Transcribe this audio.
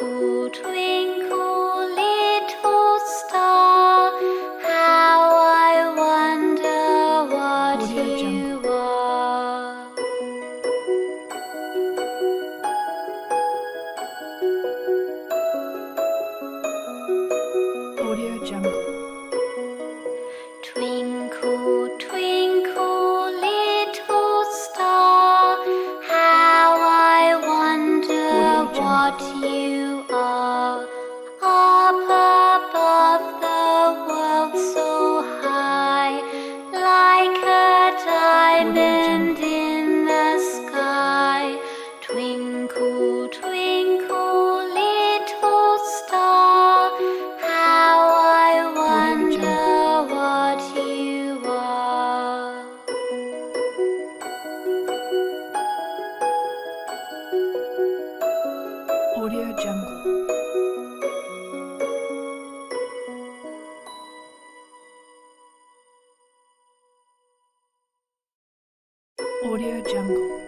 Twinkle, twinkle, little star, how I wonder what you are. Audio Jungle. Twinkle, twinkle, little star, how I wonder what you are. Up above the world so high, like a diamond in the sky. Twinkle, twinkle, little star, how I wonder what you are. Audio Jungle. Audio Jungle.